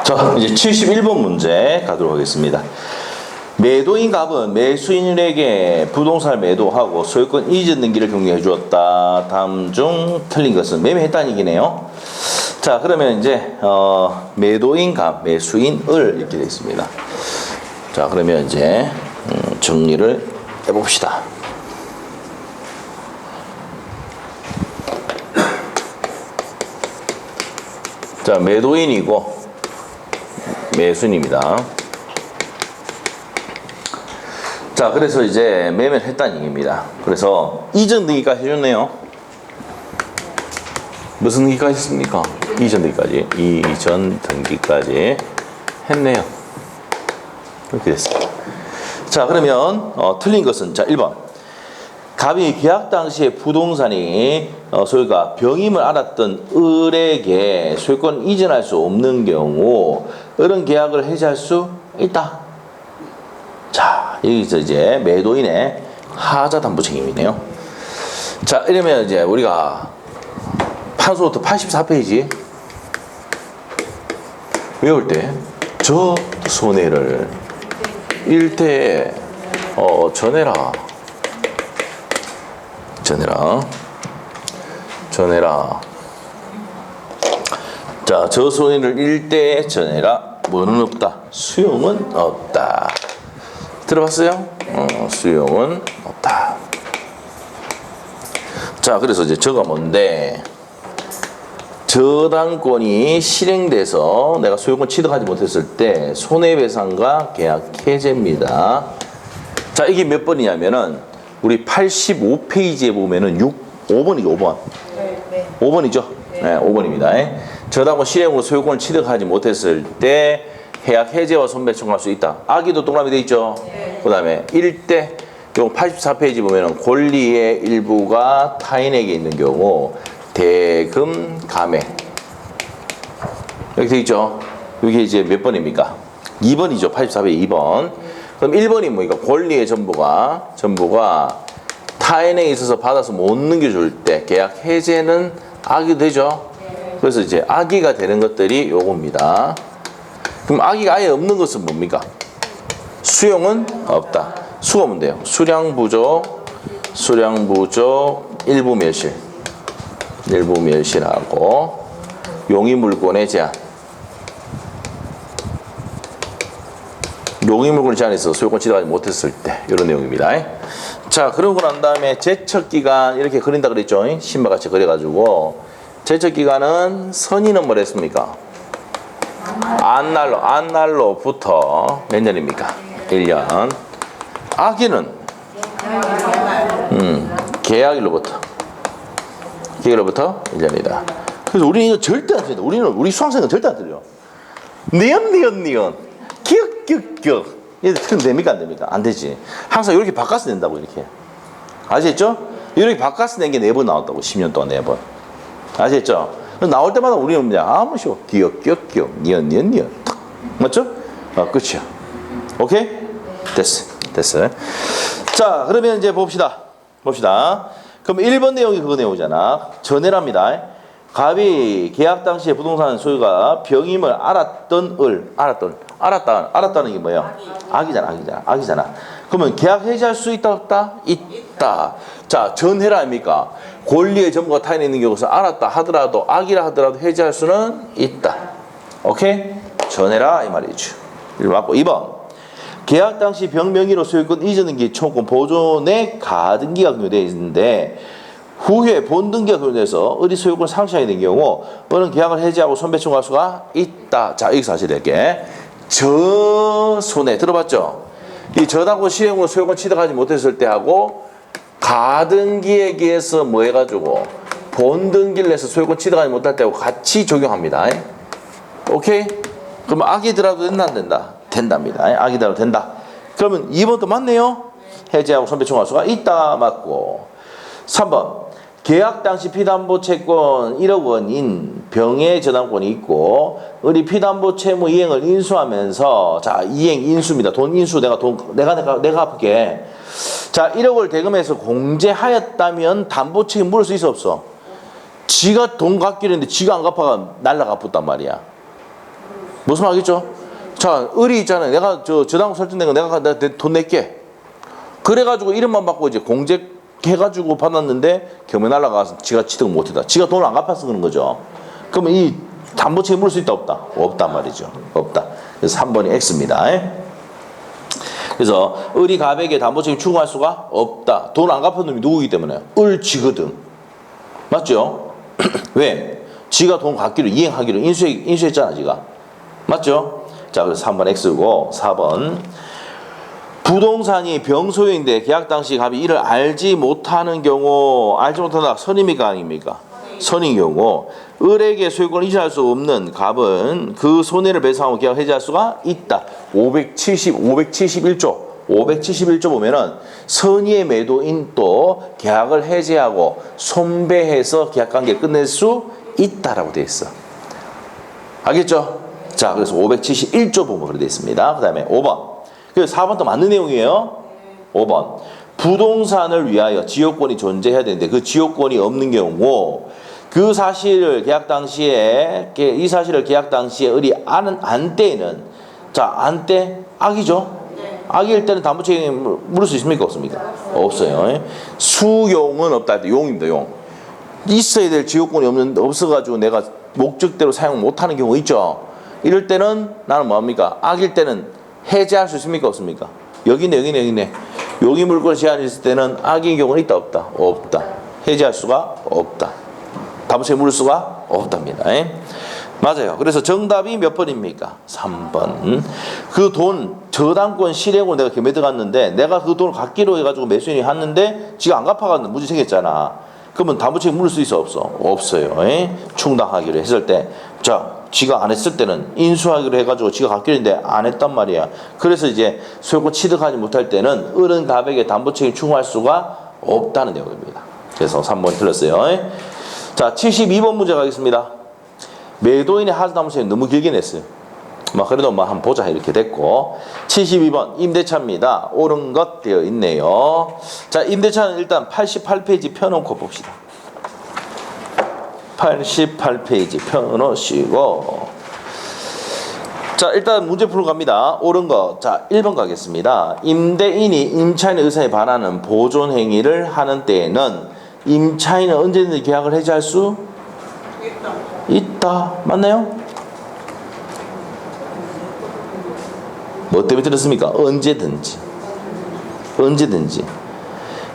자, 이제 71번 문제 가도록 하겠습니다. 매도인 갑은 매수인에게 부동산을 매도하고 소유권 이전 등기를 경고해 주었다. 다음 중 틀린 것은 매매했다는 얘기네요. 자, 그러면 이제 매도인 갑, 매수인 을 이렇게 되어 있습니다. 자, 그러면 이제 정리를 해봅시다. 자, 매도인이고 매수인입니다. 자, 그래서 이제 매매를 했다는 얘기입니다. 그래서 이전 등기까지 해줬네요. 무슨 등기까지 했습니까? 이전 등기까지. 이전 등기까지 했네요. 이렇게 됐습니다. 자, 그러면 틀린 것은 자 1번. 갑이 계약 당시에 부동산이 소유가 병임을 알았던 을에게 소유권 이전할 수 없는 경우 을은 계약을 해지할 수 있다. 자, 여기서 이제 매도인의 하자 담보 책임이네요. 자, 이러면 이제 우리가 판소부터 84페이지 외울 때 저 손해를 일대에 전해라. 자, 저 손해를 일대에 전해라. 뭐는 없다. 수용은 없다. 들어봤어요? 수용은 없다. 자, 그래서 이제 저가 뭔데? 저당권이 실행돼서 내가 소유권 취득하지 못했을 때 손해배상과 계약 해제입니다. 자, 이게 몇 번이냐면은 우리 85페이지에 보면은 5번이죠, 5번. 네. 5번이죠? 네, 5번입니다. 저당권 실행으로 소유권을 취득하지 못했을 때 계약 해제와 손배 청구할 수 있다. 아기도 동그라미 돼 있죠? 네. 그 다음에 1대, 요 84페이지 보면은 권리의 일부가 타인에게 있는 경우 대금 감액. 여기 돼 있죠? 이게 이제 몇 번입니까? 2번이죠. 84페이지 2번. 그럼 1번이 뭐니까 권리의 전부가 타인에게 있어서 받아서 못 넘겨줄 때 계약 해제는 악이 되죠. 그래서 이제 악의가 되는 것들이 요겁니다. 그럼 악의가 아예 없는 것은 뭡니까? 수용은 없다. 수고면 돼요. 수량부족, 일부 멸실하고 용의물권의 제한. 용의물권의 제한에 있어서 소유권 취득하지 못했을 때 이런 내용입니다. 자, 그러고 난 다음에 제척기간 이렇게 그린다 그랬죠. 신발 같이 그려가지고 제척기간은 선의는 뭘 했습니까? 안날로부터 몇 년입니까? 1년. 악의는 계약일로부터 1년이다. 그래서 우리는 이거 절대 안 씁니다. 우리 수강생은 절대 안 들려. 니은 기억 얘들 틀면 됩니까? 안 됩니까? 안 되지. 항상 이렇게 바꿔서 낸다고. 이렇게 아시겠죠? 이렇게 바꿔서 낸 게 4번 나왔다고. 10년 동안 4번. 아시겠죠? 나올 때마다 우리는 그냥 아무 쉬워. 기억 니은 탁. 맞죠? 끝이야. 오케이? 됐어. 자, 그러면 이제 봅시다. 그럼 1번 내용이 그거 내용이잖아. 전해랍니다. 갑이 계약 당시에 부동산 소유가 병임을 알았던 알았다는 게 뭐예요? 악이잖아. 그러면 계약 해지할 수 있다 없다? 있다. 자, 전해라 아닙니까? 권리의 전부가 타인에 있는 경우서 알았다 하더라도 악이라 하더라도 해지할 수는 있다. 오케이? 전해라 이 말이죠. 1번 맞고 2번. 계약 당시 병명의로 소유권 이전 등기 청구권 보존의 가등기가 공유되어 있는데 후에 본등기가 공유돼서 을이 소유권 상실하게 된 경우 을은 계약을 해지하고 손배 청구할 수가 있다. 자, 여기서 하셔야 될 게 저 손해 들어봤죠? 이 저당권 실행으로 소유권 취득하지 못했을 때 하고 가등기에 의해서 뭐 해가지고 본등기를 해서 소유권 취득하지 못할 때하고 같이 적용합니다. 오케이? 그러면 악이더라도 된다 안 된다? 된답니다. 악이더라도 된다. 그러면 2번도 맞네요. 해지하고 손배 청구할 수가 있다. 맞고 3번. 계약 당시 피담보 채권 1억 원인 병의 저당권이 있고 을이 피담보 채무 이행을 인수하면서 자, 이행 인수입니다. 돈 인수 내가 갚을게. 자, 1억을 대금해서 공제하였다면 담보 책임 물을 수 있어 없어? 지가 돈 갚기로 했는데 지가 안 갚아가 날라가 붙단 말이야. 무슨 말이겠죠? 자, 을이 있잖아요. 내가 저당 설정된 거 내가 돈 낼게. 그래가지고 이름만 받고 이제 공제해가지고 받았는데 경매 날라가서 지가 취득 못했다. 지가 돈을 안 갚아서 그런 거죠. 그러면 이 담보책임 물을 수 있다 없다? 없단 말이죠. 없다. 그래서 3번이 X입니다. 그래서 을이 갑에게 담보책임 추궁할 수가 없다. 돈 안 갚은 놈이 누구이기 때문에? 을지거든. 맞죠? 왜? 지가 돈 갚기로 이행하기로 인수했잖아 지가. 맞죠? 자, 그래서 3번 X고 4번 부동산이 병소유인데 계약 당시 갑이 이를 알지 못하는 경우 알지 못한다. 선입니까 아닙니까? 선인 경우 을에게 소유권을 이전할 수 없는 갑은 그 손해를 배상하고 계약 해지할 수가 있다. 571조 보면은 선의의 매도인 또 계약을 해지하고 손배해서 계약관계 끝낼 수 있다라고 되어 있어. 알겠죠? 자, 그래서 571조 보면 그렇게 되어 있습니다. 그 다음에 5번. 그래서 4번도 맞는 내용이에요. 5번. 부동산을 위하여 지역권이 존재해야 되는데 그 지역권이 없는 경우 그 사실을 계약 당시에 이 사실을 계약 당시에 을이 안 때에는 자, 안 때 악이죠. 악일 때는 담보책임 물을 수 있습니까 없습니까? 없어요. 수용은 없다 할 때 용입니다. 용. 있어야 될 지역권이 없어가지고 내가 목적대로 사용 못하는 경우 있죠. 이럴 때는 나는 뭐합니까? 악일 때는 해제할 수 있습니까 없습니까? 여기네. 여기 물건 제한이 있을 때는 악인 경우는 있다 없다? 없다. 해제할 수가 없다. 담보책임 물을 수가 없답니다. 맞아요. 그래서 정답이 몇 번입니까? 3번. 그 돈 저당권 실행으로 내가 경매 들어갔는데 내가 그 돈을 갚기로 해가지고 매수인이 했는데 지가 안 갚아가지고 문제 생겼잖아. 그러면 담보책임 물을 수 있어 없어? 없어요. 충당하기로 했을 때 자, 지가 안 했을 때는 인수하기로 해가지고 지가 갚기로 했는데 안 했단 말이야. 그래서 이제 소유권 취득하지 못할 때는 을은 갑에게 담보책임 추궁할 수가 없다는 내용입니다. 그래서 3번이 틀렸어요. 자, 72번 문제 가겠습니다. 매도인의 하자 담보책임 너무 길게 냈어요. 그래도 한번 보자 이렇게 됐고 72번 임대차입니다. 옳은 것 되어 있네요. 자, 임대차는 일단 88페이지 펴놓고 봅시다. 88페이지 펴놓으시고 자, 일단 문제 풀어 갑니다. 옳은 것. 자, 1번 가겠습니다. 임대인이 임차인의 의사에 반하는 보존 행위를 하는 때에는 임차인은 언제든지 계약을 해지할 수 있다. 맞나요? 뭐 때문에 들었습니까? 언제든지.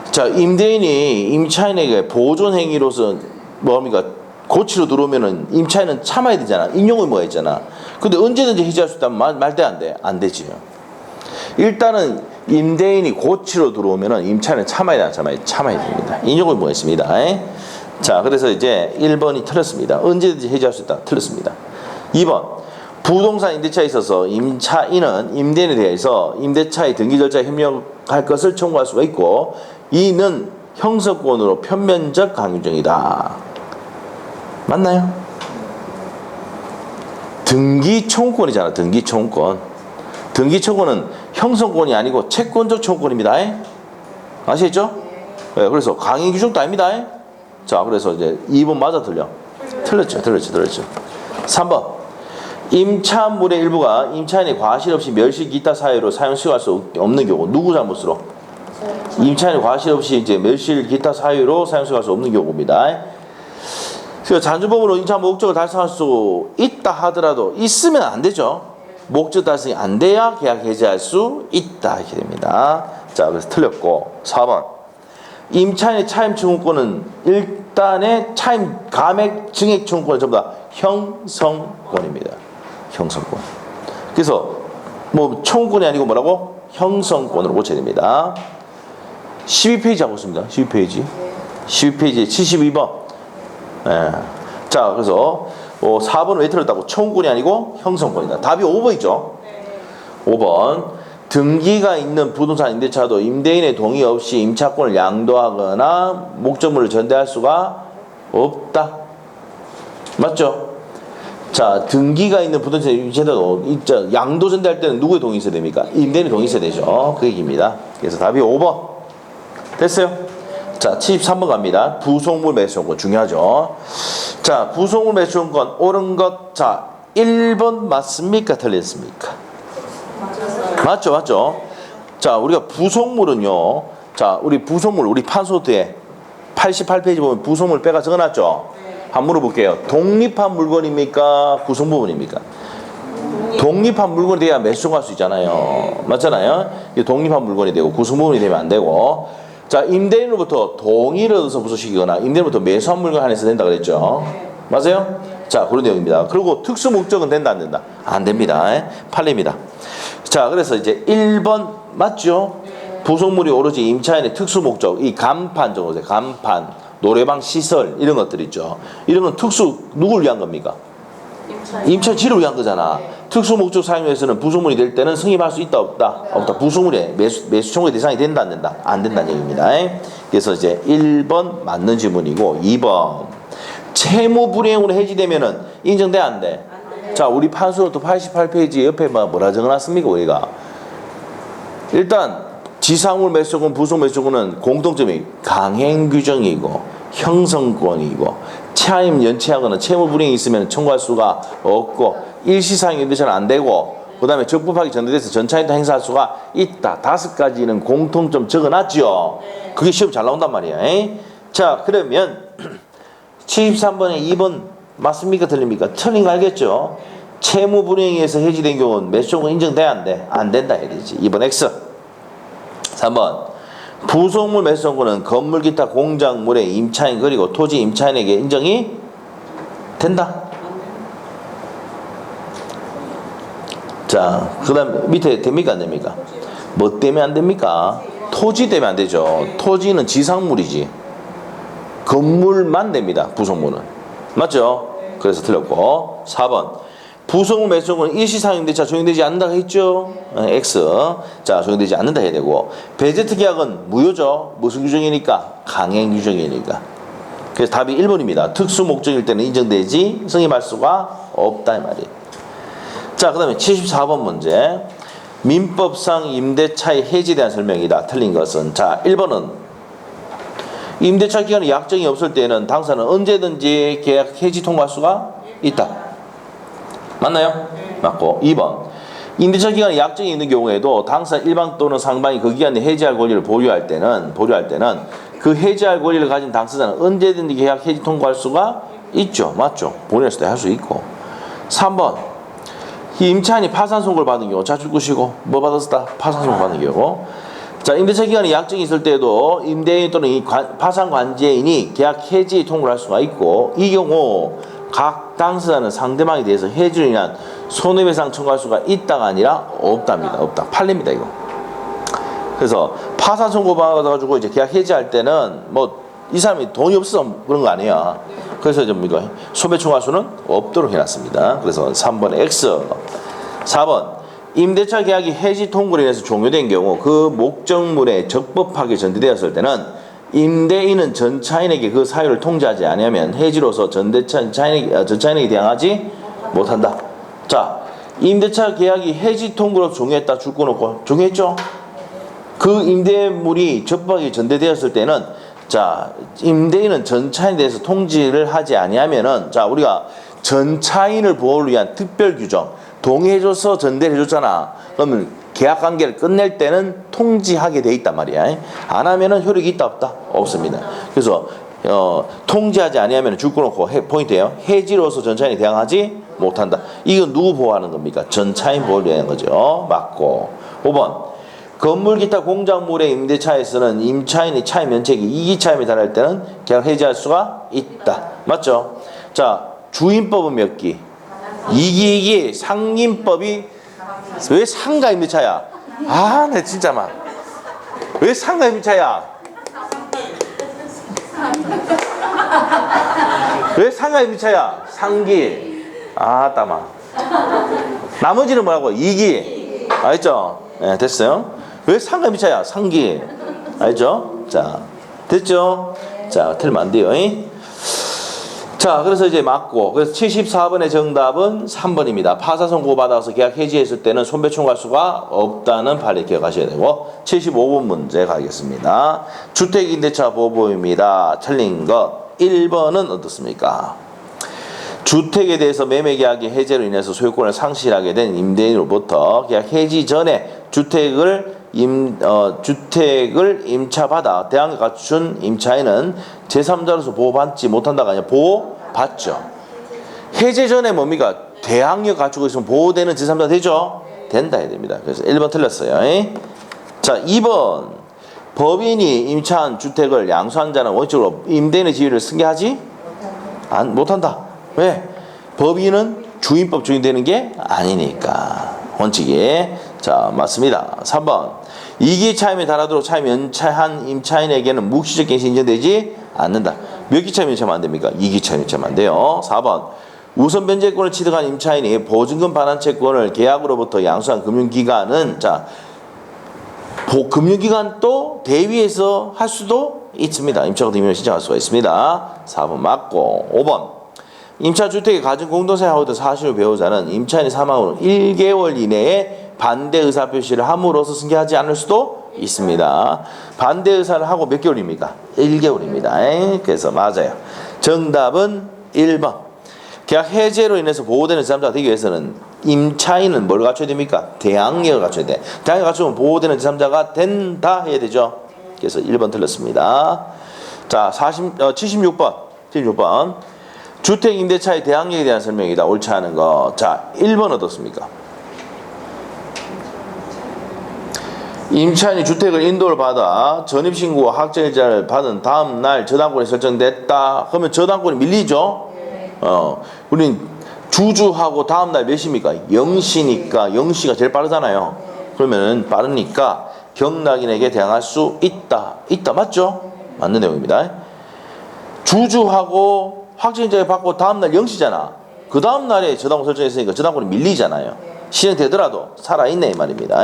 자, 임대인이 임차인에게 보존 행위로서 뭐합니까? 고치로 들어오면은 임차인은 참아야 되잖아. 인용이 뭐가 있잖아. 근데 언제든지 해지할 수 있다면 말대 안 돼? 안 되지요. 일단은 임대인이 고치로 들어오면은 임차인은 참아야 됩니다. 인용이 뭐가 있습니다. 자, 그래서 이제 1번이 틀렸습니다. 언제든지 해지할 수 있다. 틀렸습니다. 2번. 부동산 임대차에 있어서 임차인은 임대인에 대해서 임대차의 등기 절차에 협력할 것을 청구할 수가 있고 이는 형사권으로 편면적 강요정이다. 맞나요? 등기 청구권이잖아. 등기 청구권. 등기 청구는 형성권이 아니고 채권적 청구권입니다. 아시겠죠? 네, 그래서 강의 규정도 아닙니다. 자, 그래서 이제 2번 맞아 틀려? 틀렸죠. 3번. 임차물의 일부가 임차인의 과실 없이 멸실 기타 사유로 사용 수용할 수 없는 경우 누구 잘못으로? 임차인의 과실 없이 이제 멸실 기타 사유로 사용 수용할 수 없는 경우입니다. 그래서 잔주범으로 임차 목적을 달성할 수 있다 하더라도 있으면 안 되죠. 목적 달성이 안 돼야 계약 해지할 수 있다 이렇게 됩니다. 자, 그래서 틀렸고 4번. 임차인의 차임 청구권은 일단의 차임 감액 증액 청구권은 전부 다 형성권입니다. 형성권. 그래서 뭐 청구권이 아니고 뭐라고? 형성권으로 고쳐야 됩니다. 12페이지 하고 있습니다. 12페이지 72번. 예. 자, 그래서 4번은 왜 틀렸다고? 청구권이 아니고 형성권이다. 답이 5번이죠. 5번. 등기가 있는 부동산 임대차도 임대인의 동의 없이 임차권을 양도하거나 목적물을 전대할 수가 없다. 맞죠? 자, 등기가 있는 부동산 임대차도 양도 전대할 때는 누구의 동의 있어야 됩니까? 임대인의 동의 있어야 되죠. 그 얘기입니다. 그래서 답이 5번. 됐어요? 자, 73번 갑니다. 부속물 매수권권 중요하죠. 자, 부속물 매수권권 옳은 것. 자, 1번 맞습니까? 틀렸습니까? 맞죠, 맞죠. 자, 우리가 부속물은요. 자, 우리 부속물, 우리 판소트에 88페이지 보면 부속물 빼가 적어놨죠. 한번 물어볼게요. 독립한 물건입니까? 구성부분입니까? 독립한 물건이 돼야 매수할 수 있잖아요. 맞잖아요. 이게 독립한 물건이 되고 구성부분이 되면 안 되고. 자, 임대인으로부터 동의를 얻어서 부속시키거나 임대인으로부터 매수한 물건 한해서 된다 그랬죠. 맞아요? 자, 그런 내용입니다. 그리고 특수 목적은 된다 안 된다? 안 됩니다. 팔립니다. 자, 그래서 이제 1번 맞죠? 부속물이 오로지 임차인의 특수 목적, 이 간판 정도세요. 간판, 노래방 시설 이런 것들 있죠. 이런 건 특수 누굴 위한 겁니까? 임차인을 위한 거잖아. 특수 목적 사용에서는 부속물이 될 때는 승인할 수 있다 없다? 없다. 부속물의 매수 청구의 대상이 된다 안 된다? 안 된다는 얘기입니다. 그래서 이제 1번 맞는 지문이고 2번 채무 불이행으로 해지되면은 인정돼 안 돼? 자, 우리 판소노트 88페이지 옆에 뭐라 적어놨습니까 우리가? 일단 지상물 매수권, 부속 매수권은 공통점이 강행 규정이고 형성권이고 차임 연체하거나 채무 불이행이 있으면 청구할 수가 없고 일시사용 임대차는 안 되고 그 다음에 적법하게 전제돼서 전차인도 행사할 수가 있다. 5가지는 공통점 적어놨죠. 그게 시험 잘 나온단 말이야. 자, 그러면 73번에 2번 맞습니까? 틀립니까? 틀린 거 알겠죠? 채무 불이행에서 해지된 경우는 매수권 인정돼야 안 돼? 안 된다 해야 되지. 2번 X. 3번 부속물 매수권은 건물 기타 공작물의 임차인 그리고 토지 임차인에게 인정이 된다. 자, 그 다음 밑에 됩니까 안 됩니까? 뭐 때문에 안 됩니까? 토지 때문에 안 되죠. 토지는 지상물이지. 건물만 됩니다. 부속물은. 맞죠? 그래서 틀렸고. 4번 부속물 매수권은 일시사용임대차 적용되지 않는다 했죠? X. 자, 적용되지 않는다 해야 되고. 배제특 계약은 무효죠. 무슨 규정이니까? 강행 규정이니까. 그래서 답이 1번입니다. 특수 목적일 때는 인정되지 승인할 수가 없다 이 말이에요. 자, 그 다음에 74번 문제. 민법상 임대차의 해지에 대한 설명이다. 틀린 것은. 자, 1번은 임대차 기간에 약정이 없을 때는 당사는 언제든지 계약 해지 통보할 수가 있다. 맞나요? 맞고. 2번 임대차 기간에 약정이 있는 경우에도 당사 일방 또는 상방이 그 기간에 해지할 권리를 보류할 때는 그 해지할 권리를 가진 당사자는 언제든지 계약 해지 통보할 수가 있죠. 맞죠? 보냈을 때 할 수 있고. 3번 임차인이 파산 선고를 받은 경우 자출 것이고 뭐 받았다? 파산 선고 받은 경우. 자, 임대차 기간에 약정이 있을 때도 임대인 또는 이 파산 관제인이 계약 해지 통보를 할 수가 있고 이 경우 각 당사자는 상대방에 대해서 해지를 위한 손해배상 청구할 수가 있다가 아니라 없답니다. 없다. 팔립니다 이거. 그래서 파산 선고 받아가지고 이제 계약 해지할 때는 뭐 이 사람이 돈이 없어서 그런 거 아니야. 그래서 좀 이거 손해 청구할 수는 없도록 해놨습니다. 그래서 3번 X. 4번 임대차 계약이 해지 통보로 인해서 종료된 경우 그 목적물에 적법하게 전제되었을 때는 임대인은 전차인에게 그 사유를 통지하지 아니하면 해지로서 전차인에게 대항하지 못한다. 자, 임대차 계약이 해지 통보로 종료했다. 줄 꺼놓고 종료했죠? 그 임대물이 적법하게 전제되었을 때는 자, 임대인은 전차인에 대해서 통지를 하지 아니하면은 자, 우리가 전차인을 보호를 위한 특별 규정 동의해줘서 전대를 해줬잖아. 그러면 계약 관계를 끝낼 때는 통지하게 돼 있단 말이야. 안 하면은 효력이 있다 없다? 없습니다. 그래서 통지하지 아니하면 줄 꺼놓고 포인트예요. 해지로서 전차인이 대항하지 못한다. 이건 누구 보호하는 겁니까? 전차인 보호를 위한 거죠. 맞고. 5번 건물 기타 공작물의 임대차에서는 임차인의 차임 면책이 2기 차임에 달할 때는 계약 해지할 수가 있다. 맞죠? 자, 주임법은 몇 기? 2기 상임법이 왜 상가 임대차야? 아, 내 진짜 막. 왜 상가 임대차야? 왜 상가 임대차야? 상기. 아, 따마. 나머지는 뭐라고? 2기. 알죠? 네, 됐어요. 왜 상가 임대차야? 상기. 알죠? 자, 됐죠? 자, 틀리면 안 돼요. 자, 그래서 이제 맞고. 그래서 74번의 정답은 3번입니다. 파산 선고 받아서 계약 해지했을 때는 손배 청구할 수가 없다는 판례 기억하셔야 되고. 75번 문제 가겠습니다. 주택임대차 보호법입니다. 틀린 거 1번은 어떻습니까? 주택에 대해서 매매계약의 해제로 인해서 소유권을 상실하게 된 임대인으로부터 계약 해지 전에 주택을 임차받아 대항에 갖춘 임차인은 제3자로서 보호받지 못한다가 아니라 보호받죠. 해제 전에 뭡니까? 대항력 갖추고 있으면 보호되는 제3자 되죠? 된다 해야 됩니다. 그래서 1번 틀렸어요. 자, 2번. 법인이 임차한 주택을 양수한 자는 원칙으로 임대인의 지위를 승계하지 못한다. 왜? 법인은 주인법 주인되는 게 아니니까. 원칙이. 자, 맞습니다. 3번. 이기 차임에 달하도록 차임 연차한 임차인에게는 묵시적 갱신이 인정되지 않는다. 몇 기 차임 연차하면 안 됩니까? 2기 차임 연차하면 안 돼요. 4번. 우선 변제권을 취득한 임차인이 보증금 반환 채권을 계약으로부터 양수한 금융기관은 자, 금융기관도 대위에서 할 수도 있습니다. 임차권 등기를 신청할 수가 있습니다. 4번 맞고. 5번. 임차주택의 가정 공동생활하고 사실을 배우자는 임차인이 사망 후 1개월 이내에 반대 의사 표시를 함으로써 승계하지 않을 수도 있습니다. 반대 의사를 하고 몇 개월입니까? 1개월입니다. 그래서 맞아요. 정답은 1번. 계약 해제로 인해서 보호되는 제3자가 되기 위해서는 임차인은 뭘 갖춰야 됩니까? 대항력을 갖춰야 돼. 대항력 갖추면 보호되는 제3자가 된다 해야 되죠. 그래서 1번 틀렸습니다. 자, 76번. 주택 임대차의 대항력에 대한 설명이다. 옳지 않은 거. 자, 1번 어떻습니까? 임차인이 주택을 인도를 받아 전입신고와 확정일자를 받은 다음 날 저당권이 설정됐다. 그러면 저당권이 밀리죠? 우린 주주하고 다음 날 몇입니까? 0시니까 0시가 제일 빠르잖아요. 그러면 빠르니까 경락인에게 대항할 수 있다. 맞죠? 맞는 내용입니다. 주주하고 확정일자를 받고 다음 날 0시잖아. 그 다음 날에 저당권 설정했으니까 저당권이 밀리잖아요. 실행되더라도 살아있네 이 말입니다.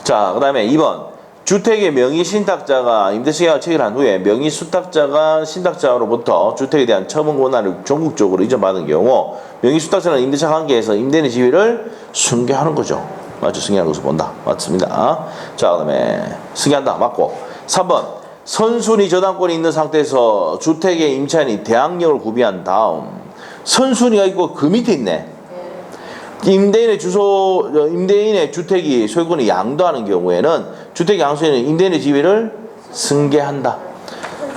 자, 그 다음에 2번. 주택의 명의 신탁자가 임대차 계약을 체결한 후에 명의 수탁자가 신탁자로부터 주택에 대한 처분 권한을 전국적으로 이전받은 경우 명의 수탁자는 임대차 관계에서 임대인의 지위를 승계하는 거죠. 맞죠? 승계하는 것을 본다. 맞습니다. 자, 그 다음에 승계한다. 맞고. 3번. 선순위 저당권이 있는 상태에서 주택의 임차인이 대항력을 구비한 다음 선순위가 있고 그 밑에 있네. 임대인의 주택이 소유권이 양도하는 경우에는 주택 양수인은 임대인의 지위를 승계한다.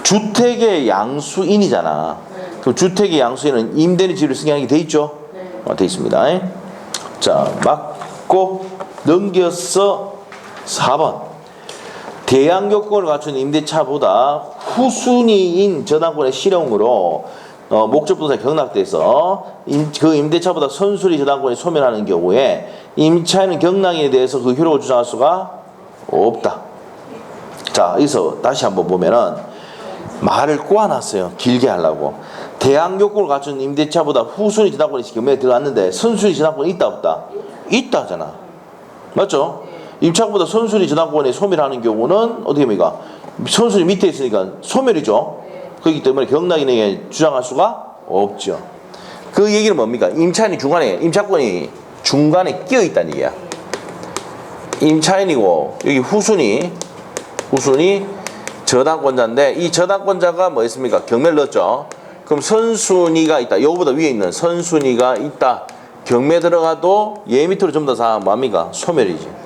주택의 양수인이잖아. 그럼 주택의 양수인은 임대인의 지위를 승계하게 돼 있죠? 돼 있습니다. 자, 맞고 넘겨서 4번. 대항 요건을 갖춘 임대차보다 후순위인 저당권의 실형으로 목적부동산이 경락돼서 그 임대차보다 선순위 저당권이 소멸하는 경우에 임차인은 경락인에 대해서 그 효력을 주장할 수가 없다. 자, 여기서 다시 한번 보면은 말을 꼬아놨어요. 길게 하려고. 대항 요건을 갖춘 임대차보다 후순위 저당권이 경매에 들어갔는데 선순위 저당권이 있다 없다? 있다잖아. 맞죠? 임차보다 선순위 저당권이 소멸하는 경우는 어떻게 됩니까? 선순위 밑에 있으니까 소멸이죠. 그렇기 때문에 경락인에게 주장할 수가 없죠. 그 얘기는 뭡니까? 임차권이 중간에 끼어 있다는 얘기야. 임차인이고 여기 후순위 저당권자인데 이 저당권자가 뭐 있습니까? 경매를 넣었죠. 그럼 선순위가 있다. 요거보다 위에 있는 선순위가 있다. 경매 들어가도 얘 밑으로 전부 다 뭡니까? 소멸이지.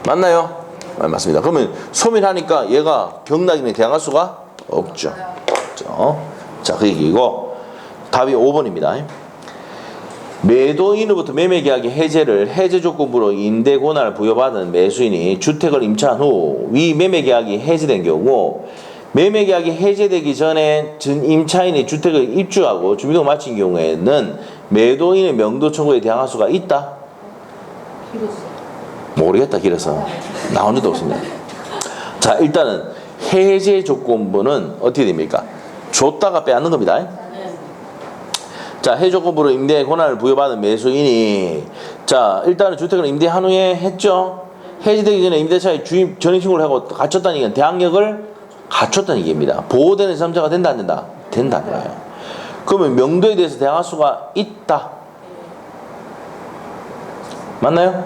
맞나요? 맞습니다. 그러면 소멸하니까 얘가 경락인에 대항할 수가 없죠. 자, 그 얘기고 답이 5번입니다. 매도인으로부터 매매계약의 해제 조건부로 임대 권한을 부여받은 매수인이 주택을 임차한 후 위 매매계약이 해제된 경우 매매계약이 해제되기 전에 임차인이 주택을 입주하고 주민등록을 마친 경우에는 매도인의 명도 청구에 대항할 수가 있다. 모르겠다. 길어서 나온 적도 없습니다. 자, 일단은 해제 조건부는 어떻게 됩니까? 줬다가 빼앗는 겁니다. 자, 해제 조건부로 임대 권한을 부여받은 매수인이 자, 일단은 주택을 임대한 후에 했죠. 해제되기 전에 임대차에 전입신고를 하고 갖췄다는 얘기는 대항력을 갖췄다는 얘기입니다. 보호되는 제3자가 된다 안 된다? 된다는 거예요. 그러면 명도에 대해서 대항할 수가 있다. 맞나요?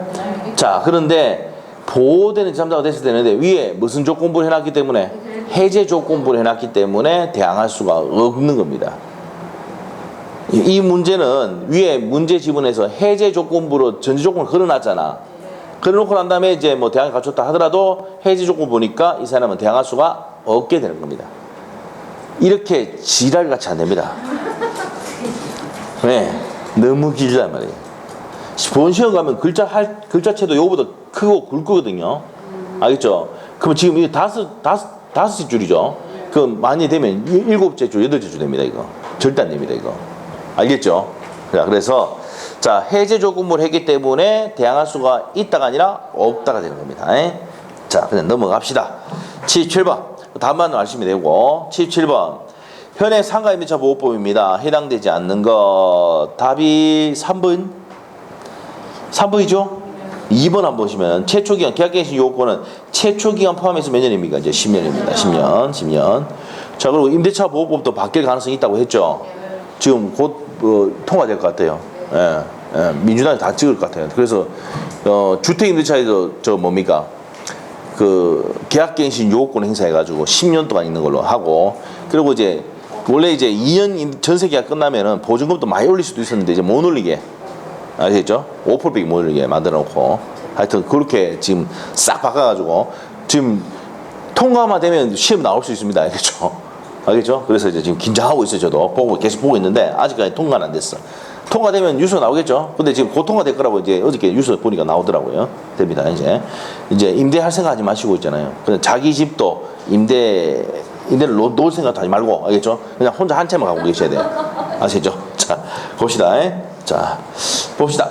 자, 그런데 보호되는 제3자가 됐을 때는데 위에 무슨 조건부를 해놨기 때문에 해제 조건부를 해놨기 때문에 대항할 수가 없는 겁니다. 이 문제는 위에 문제 지문에서 해제 조건부로 전제 조건을 걸어놨잖아. 걸어놓고 난 다음에 이제 뭐 대항을 갖췄다 하더라도 해제 조건 보니까 이 사람은 대항할 수가 없게 되는 겁니다. 이렇게 지랄 같이 안 됩니다. 네, 너무 길단 말이에요. 본 시험 가면 글자체도 요거보다 크고 굵거든요. 알겠죠? 그럼 지금 이게 다섯 줄이죠. 그럼 많이 되면 7째 줄, 8째 줄 됩니다, 이거. 절대 안 됩니다, 이거. 알겠죠? 자, 그래서, 자, 해제 조건부를 했기 때문에 대항할 수가 있다가 아니라 없다가 되는 겁니다. 자, 그냥 넘어갑시다. 77번. 답만 아시면 되고, 77번. 현행 상가임대차 보호법입니다. 해당되지 않는 것. 답이 3번. 3번이죠? 2번 한번 보시면 최초기간 계약갱신 요건은 최초기간 포함해서 몇 년입니까? 이제 10년입니다. 10년. 자, 그리고 임대차 보호법도 바뀔 가능성이 있다고 했죠. 지금 곧 통과될 것 같아요. 민주당이 다 찍을 것 같아요. 그래서 주택임대차에도 저 뭡니까? 그 계약갱신 요건 행사해가지고 10년 동안 있는 걸로 하고, 그리고 이제 원래 이제 2년 전세계약 끝나면은 보증금도 많이 올릴 수도 있었는데 이제 못 올리게. 아시겠죠? 5%밖에 못 올리게 만들어 놓고. 하여튼 그렇게 지금 싹 바꿔가지고 지금 통과만 되면 시험 나올 수 있습니다. 알겠죠? 알겠죠? 그래서 이제 지금 긴장하고 있어요. 저도 계속 보고 있는데 아직까지 통과는 안 됐어. 통과되면 뉴스 나오겠죠? 근데 지금 곧 통과될 거라고 이제 어저께 뉴스 보니까 나오더라고요. 됩니다. 이제 임대할 생각하지 마시고 있잖아요. 그냥 자기 집도 임대를 놓을 생각 하지 말고, 알겠죠? 그냥 혼자 한 채만 갖고 계셔야 돼요. 아시죠? 자, 봅시다. 자, 봅시다.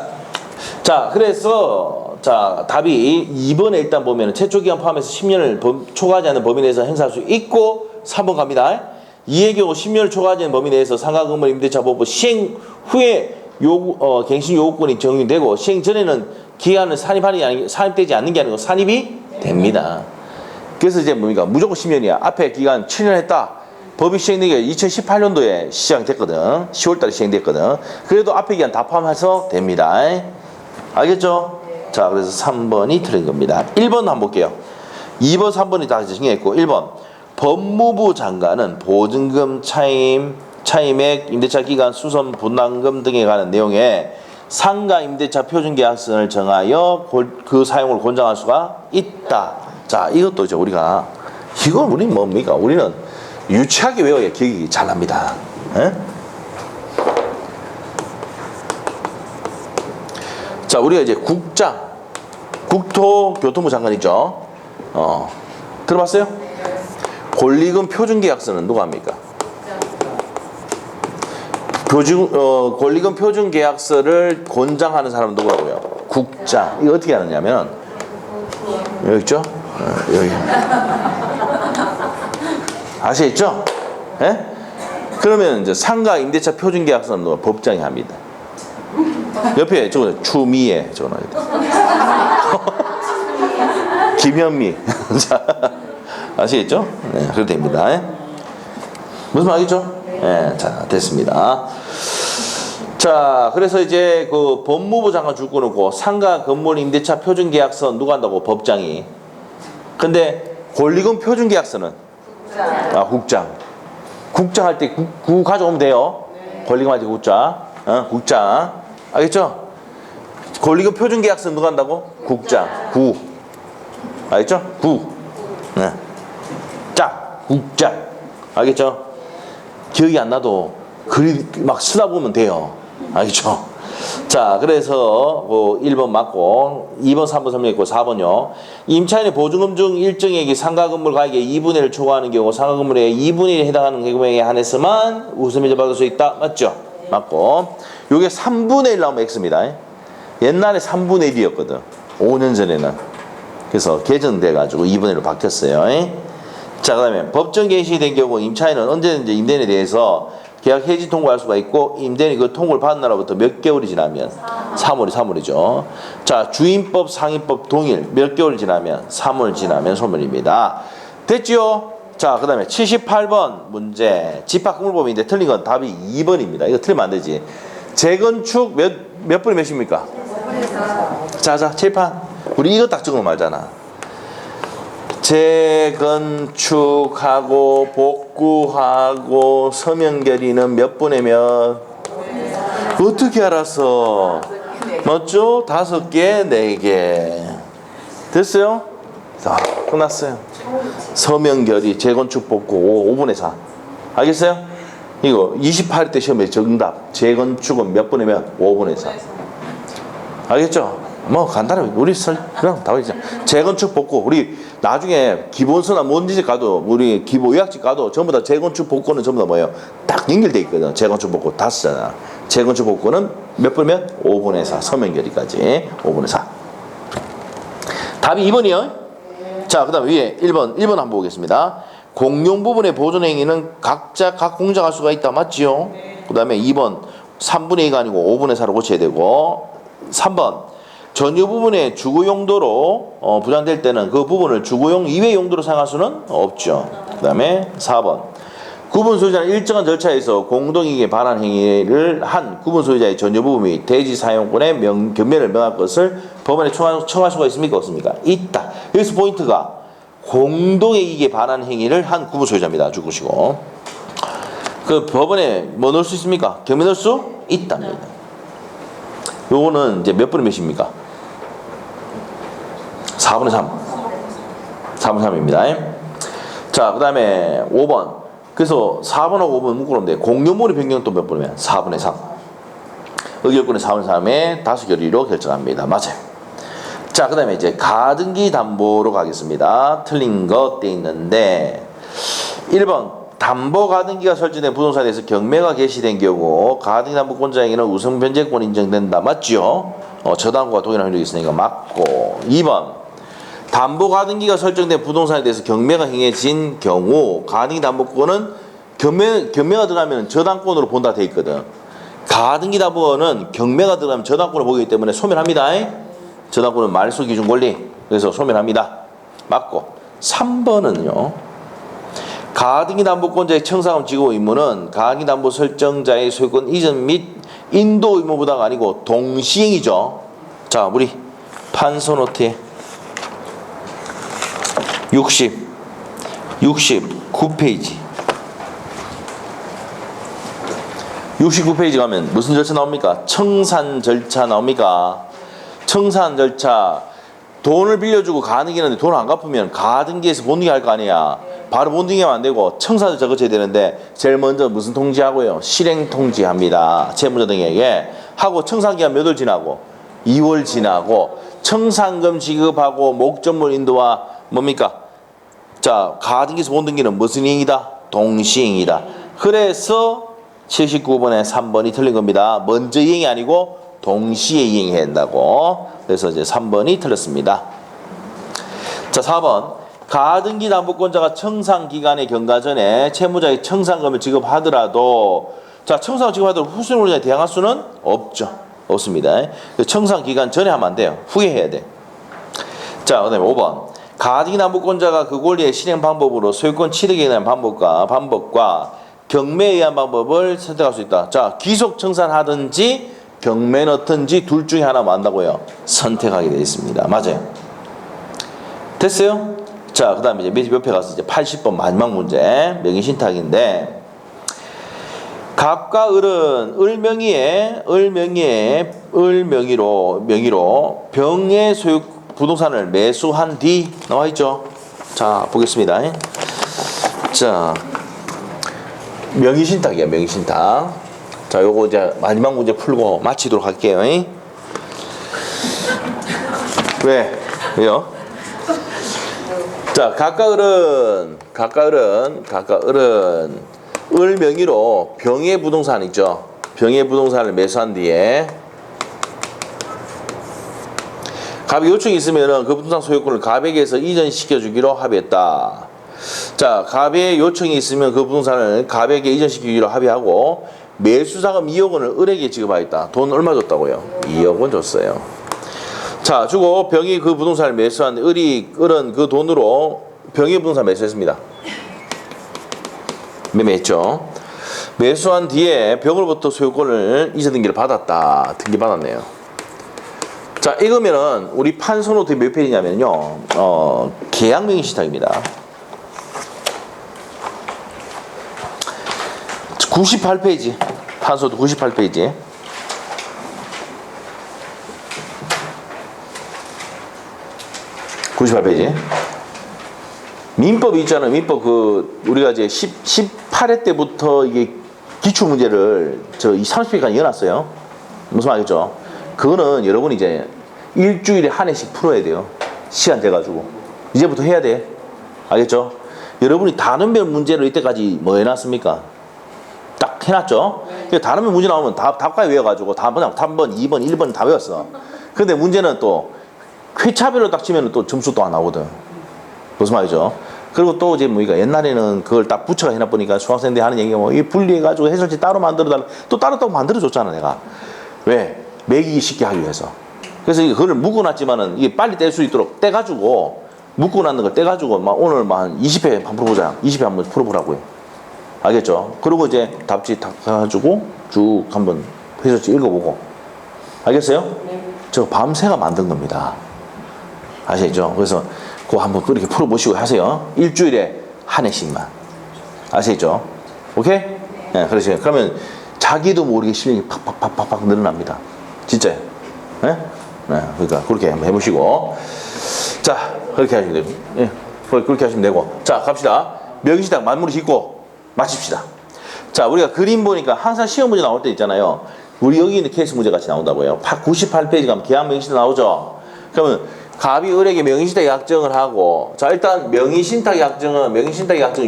자, 그래서, 자, 답이 2번에 일단 보면 최초기간 포함해서 10년을 초과하지 않는 범위 내에서 행사할 수 있고, 3번 갑니다. 이의 경우 10년을 초과하지 않는 범위 내에서 상가건물 임대차 보호법 시행 후에 갱신 요구권이 적용되고, 시행 전에는 기한을 산입되지 않는 게 아니고 산입이 됩니다. 그래서 이제 뭡니까? 무조건 10년이야. 앞에 기간 7년 했다. 법이 시행된 게 2018년도에 시작됐거든. 10월달에 시행됐거든. 그래도 앞에 기간 다 포함해서 됩니다. 알겠죠? 자, 그래서 3번이 틀린 겁니다. 1번 한번 볼게요. 2번, 3번이 다 정리했고, 1번. 법무부 장관은 보증금 차임액, 임대차 기간, 수선, 분담금 등에 관한 내용에 상가 임대차 표준계약선을 정하여 그 사용을 권장할 수가 있다. 자, 이것도 이제 우리가, 이건 우리 뭡니까? 우리는 유치하게 외워야 기억이 잘 납니다. 자, 우리가 이제 국토교통부 장관이죠. 들어봤어요? 권리금 표준계약서는 누가 합니까? 권리금 표준계약서를 권장하는 사람은 누구라고요? 국장. 이거 어떻게 하느냐면, 여기 있죠? 여기. 아시겠죠? 그러면 이제 상가 임대차 표준계약서는 누가? 법장이 합니다. 옆에 저거 추미애 적어놔야 돼. 김현미. 자, 아시겠죠? 네, 그래도 됩니다. 무슨 말이죠? 네, 자, 됐습니다. 자, 그래서 이제 그 법무부 장관 줄 거놓고 상가 건물 임대차 표준계약서 누가 한다고? 법장이. 근데 권리금 표준계약서는 국장. 국장 할 때 구 가져오면 돼요. 권리금 할 때 국장. 국장. 알겠죠? 권리금 표준계약서 누가 한다고? 국장. 구. 알겠죠? 구. 네. 짝. 국장. 알겠죠? 기억이 안 나도 막 쓰다 보면 돼요. 알겠죠? 자, 그래서 1번 맞고 2번, 3번 설명했고 4번요. 임차인의 보증금 중 일정액이 상가건물 가액의 2분의 1을 초과하는 경우 상가건물의 2분의 1에 해당하는 금액에 한해서만 우선면제 받을 수 있다. 맞죠? 맞고. 요게 3분의 1 나오면 X입니다. 옛날에 3분의 1이었거든. 5년 전에는. 그래서 개정돼가지고 2분의 1로 바뀌었어요. 자, 그 다음에 법정 갱신이 된 경우 임차인은 언제든지 임대인에 대해서 계약 해지 통보할 수가 있고, 임대인이 그 통보를 받은 날로부터 몇 개월이 지나면 3월이죠. 자, 주임법 상임법 동일 몇 개월 지나면 3월 지나면 소멸입니다. 됐지요? 자, 그 다음에 78번 문제. 집합건물법인데 틀린 건 답이 2번입니다. 이거 틀리면 안 되지. 재건축 몇 분이 몇입니까? 자, 칠판. 우리 이거 딱 적으면 말잖아. 재건축하고 복구하고 서명결의는 몇 분의 몇? 어떻게 알았어? 맞죠? 5개, 4개. 됐어요? 자, 끝났어요. 서명결의, 재건축 복구 5분의 4. 알겠어요? 이거 28대 시험의 정답. 재건축은 몇 분의 몇? 5분의 4. 알겠죠? 뭐 간단하게 우리 그냥 다 있잖아. 재건축 복구 우리 나중에 기본서나 뭔지 가도 우리 기본 의학집 가도 전부 다 재건축 복구는 전부 다 뭐예요? 딱 연결돼 있거든. 재건축 복구 다 쓰잖아. 재건축 복구는 몇 분면 5분의 4 서명결의까지 5분의 4. 답이 2번이요. 자, 그다음 위에 1번 한번 보겠습니다. 공용 부분의 보존 행위는 각자 각 공작할 수가 있다. 맞지요? 그다음에 2번 3분의 2가 아니고 5분의 4로 고쳐야 되고 3번 전유 부분의 주거 용도로 부담될 때는 그 부분을 주거용 이외 용도로 사용할 수는 없죠. 그 다음에 4번 구분 소유자는 일정한 절차에서 공동이익에 반한 행위를 한 구분 소유자의 전유 부분이 대지 사용권의 견면을 명할 것을 법원에 청할 수가 있습니까? 없습니까? 있다. 여기서 포인트가 공동이익에 반한 행위를 한 구분 소유자입니다. 주구시고 그 법원에 뭐 넣을 수 있습니까? 견면 넣을 수 있답니다. 요거는 이제 몇 분의 몇입니까? 4분의 3. 4분의 3입니다. 자, 그 다음에 5번. 그래서 4번하고 5번 묶어놓으면 돼. 공용물의 변경은 또 몇 분이면? 4분의 3. 의결권의 4분의 3에 다수 결의로 결정합니다. 맞아요. 자, 그 다음에 이제 가등기 담보로 가겠습니다. 틀린 거 돼 있는데 1번 담보 가등기가 설치된 부동산에 대해서 경매가 개시된 경우 가등기 담보권자에게는 우선 변제권 인정된다. 맞죠? 저당권과 동일한 효력이 있으니까 맞고 2번 담보 가등기가 설정된 부동산에 대해서 경매가 행해진 경우 가등기 담보권은 경매가 들어가면 저당권으로 본다 돼 있거든. 가등기 담보는 경매가 들어가면 저당권을 보기 때문에 소멸합니다. 저당권은 말소 기준 권리. 그래서 소멸합니다. 맞고 3번은요. 가등기 담보권자의 청사금 지급 의무는 가등기 담보 설정자의 소유권 이전 및 인도 의무보다가 아니고 동시행이죠. 자, 우리 판서 노트에 69페이지 69페이지 가면 무슨 절차 나옵니까? 청산 절차 나옵니까? 청산 절차 돈을 빌려주고 가등기 했는데 돈을 안 갚으면 가등기에서 본등기 할 거 아니야. 바로 본등기하면 안 되고 청산 절차 거쳐야 되는데 제일 먼저 무슨 통지하고요? 실행 통지합니다. 채무자 등에게 하고 청산기간 몇 월 지나고 2월 지나고 청산금 지급하고 목적물 인도와 뭡니까? 자, 가등기에서 본등기는 무슨 행위다? 동시행위다. 그래서 79번에 3번이 틀린 겁니다. 먼저 이행이 아니고 동시에 이행해야 된다고. 그래서 이제 3번이 틀렸습니다. 자, 4번 가등기 담보권자가 청산 기간에 경과 전에 채무자의 청산금을 지급하더라도 자, 청산을 지급하더라도 후순위원장에 대항할 수는 없죠. 없습니다. 청산 기간 전에 하면 안 돼요. 후에 해야 돼. 자, 그 다음에 5번 가등기 담보권자가 그 권리의 실행 방법으로 소유권 취득에 대한 방법과 경매에 의한 방법을 선택할 수 있다. 자, 기속 청산하든지 경매 넣든지 둘 중에 하나 만다고요. 선택하게 되어 있습니다. 맞아요. 됐어요? 자, 그 다음에 이제 옆에 가서 이제 80번 마지막 문제 명의신탁인데 갑과 을은 명의로 병의 소유 부동산을 매수한 뒤 나와 있죠. 자, 보겠습니다. 자, 명의신탁이야, 명의신탁. 자, 요거 이제 마지막 문제 풀고 마치도록 할게요. 왜요? 자, 각각 을은 을 명의로 병의 부동산 있죠. 병의 부동산을 매수한 뒤에 갑의 요청이 있으면은 그 부동산 소유권을 갑에게서 이전시켜 주기로 합의했다. 자, 갑의 요청이 있으면 그 부동산을 갑에게 이전시키기로 합의하고 매수자금 2억 원을 을에게 지급하였다. 돈 얼마 줬다고요? 2억 원 줬어요. 자, 주고 병이 그 부동산을 매수한 을은 그 돈으로 병의 부동산 매수했습니다. 매매했죠. 매수한 뒤에 병으로부터 소유권을 이전 등기를 받았다. 등기 받았네요. 자, 이거면은 우리 판서 노트 몇 페이지냐면요. 계약 명의신탁입니다. 98페이지. 판서도 98페이지. (98페이지) 민법 있잖아요. 민법 우리가 이제 18회 때부터 이게 기출 문제를 이 30회까지 이어놨어요. 무슨 말이죠? 그거는 여러분이 이제 일주일에 한 회씩 풀어야 돼요. 시간 돼가지고 이제부터 해야 돼. 알겠죠? 여러분이 단원별 문제를 이때까지 뭐 해놨습니까? 딱 해놨죠? 단원별 문제 나오면 답까지 외워가지고 그냥 3번, 2번, 1번 다 외웠어. 근데 문제는 또 회차별로 딱 치면 또 점수 또 안 나오거든. 무슨 말이죠? 그리고 또 이제 뭐니까 옛날에는 그걸 딱 붙여가 해놔보니까 수학생들이 하는 얘기가 뭐 이 분리해가지고 해설지 따로 만들어달라. 또 따로 만들어줬잖아 내가. 왜? 매기기 쉽게 하기 위해서. 그래서 그걸 묶어놨지만은 이게 빨리 뗄 수 있도록 떼가지고 묶어놨는 걸 떼가지고 막 오늘 막 한 20회 한번 풀어보자. 20회 한번 풀어보라고요. 알겠죠? 그리고 이제 답지 다 해가지고 쭉 한번 해설지 읽어보고. 알겠어요? 네. 저 밤새가 만든 겁니다. 아시죠? 그래서 그거 한번 그렇게 풀어보시고 하세요. 일주일에 한 회씩만. 아시죠? 오케이? 네, 그러시죠. 그러면 자기도 모르게 실력이 팍팍팍팍 늘어납니다. 진짜요. 네? 네, 그러니까 그렇게 한번 해보시고. 자, 그렇게 하시면 되고. 예, 그렇게 하시면 되고. 자, 갑시다. 명시딱 만물을 짓고 마칩시다. 자, 우리가 그림 보니까 항상 시험 문제 나올 때 있잖아요. 우리 여기 있는 케이스 문제 같이 나온다고요. 98페이지 가면 계약 명시딱 나오죠. 그러면 갑이 을에게 명의신탁 약정을 하고, 자, 일단 명의신탁 약정은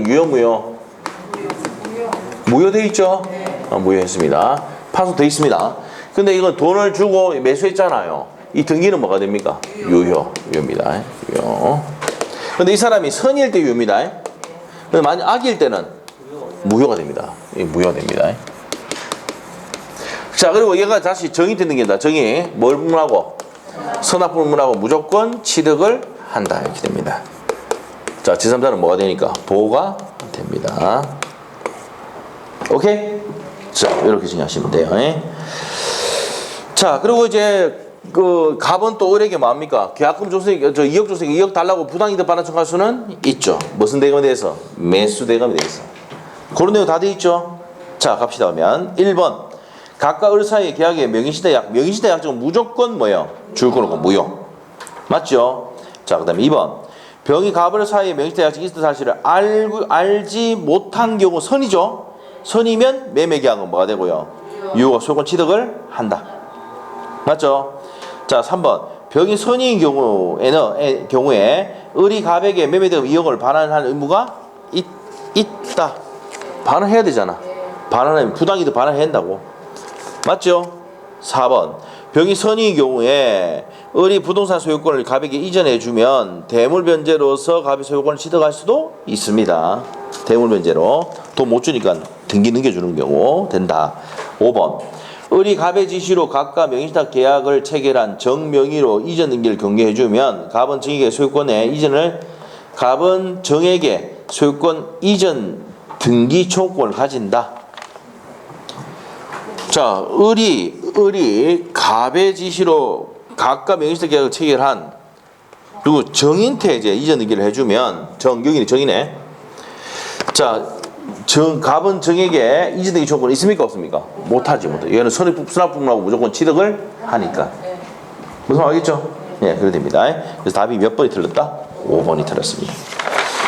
유효 무효? 무효 돼 있죠? 네. 무효했습니다. 파소돼 있습니다. 근데 이건 돈을 주고 매수했잖아요. 이 등기는 뭐가 됩니까? 유효입니다. 유효. 근데 이 사람이 선일 때 유효입니다. 근데 만약 악일 때는 무효가 됩니다. 무효됩니다. 자, 그리고 얘가 다시 정의 등기다. 정의 뭘 분문하고? 선악불문하고 무조건 취득을 한다. 이렇게 됩니다. 자, 제3자는 뭐가 되니까? 보호가 됩니다. 오케이? 자, 이렇게 정리하시면 돼요. 자, 그리고 이제 갑은 또 을에게 뭐합니까? 계약금 조세, 2억 조세, 2억 달라고 부당이득 받는 청할 수는 있죠. 무슨 대금에 대해서? 매수 대금에 대해서. 그런 내용 다 돼 있죠. 자, 갑시다. 그러면 1번. 갑과 을 사이의 계약의 명의시대 약정은 무조건 뭐예요? 줄거놓고 무효. 맞죠? 자, 그 다음에 2번. 병이 갑을 사이에 명의시대 약정이 있었던 사실을 알지 못한 경우 선이죠? 선이면 매매계약은 뭐가 되고요? 유효가 소유권 취득을 한다. 맞죠? 자, 3번. 병이 선인 경우에 을이 갑에게 매매대금 2억을 반환할 의무가 있다. 반환해야 되잖아. 반환하면 부당이득 반환해야 한다고. 맞죠? 4번. 병이 선의의 경우에 을이 부동산 소유권을 갑에게 이전해주면 대물변제로서 갑이 소유권을 취득할 수도 있습니다. 대물변제로. 돈 못 주니까 등기 넘겨주는 경우 된다. 5번. 을이 갑의 지시로 갑과 명의신탁 계약을 체결한 정명의로 이전 등기를 경계해주면 갑은 정에게 소유권 이전 등기 청구권을 가진다. 자, 을이 갑의 지시로 갑과 명의신탁 계약을 체결한, 그리고 정인태 이제 이전 등기를 해주면, 정이네. 자, 갑은 정에게 이전 등기 청구권 있습니까 없습니까? 못하지. 얘는 선악불문하고 무조건 취득을 하니까. 무슨 말 알겠죠? 예, 그래 됩니다. 그래서 답이 몇 번이 틀렸다? 5번이 틀렸습니다.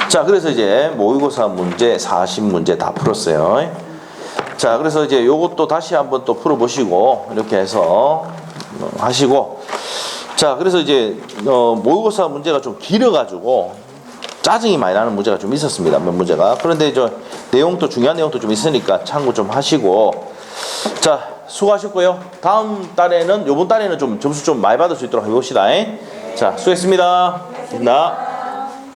자, 그래서 이제 모의고사 문제 40문제 다 풀었어요. 자, 그래서 이제 요것도 다시 한번 또 풀어보시고 이렇게 해서 하시고, 자, 그래서 이제 모의고사 문제가 좀 길어가지고 짜증이 많이 나는 문제가 좀 있었습니다. 몇 문제가. 그런데 내용도 중요한 내용도 좀 있으니까 참고 좀 하시고, 자, 수고하셨고요. 요번 달에는 좀 점수 좀 많이 받을 수 있도록 해봅시다. 자, 수고했습니다. 나.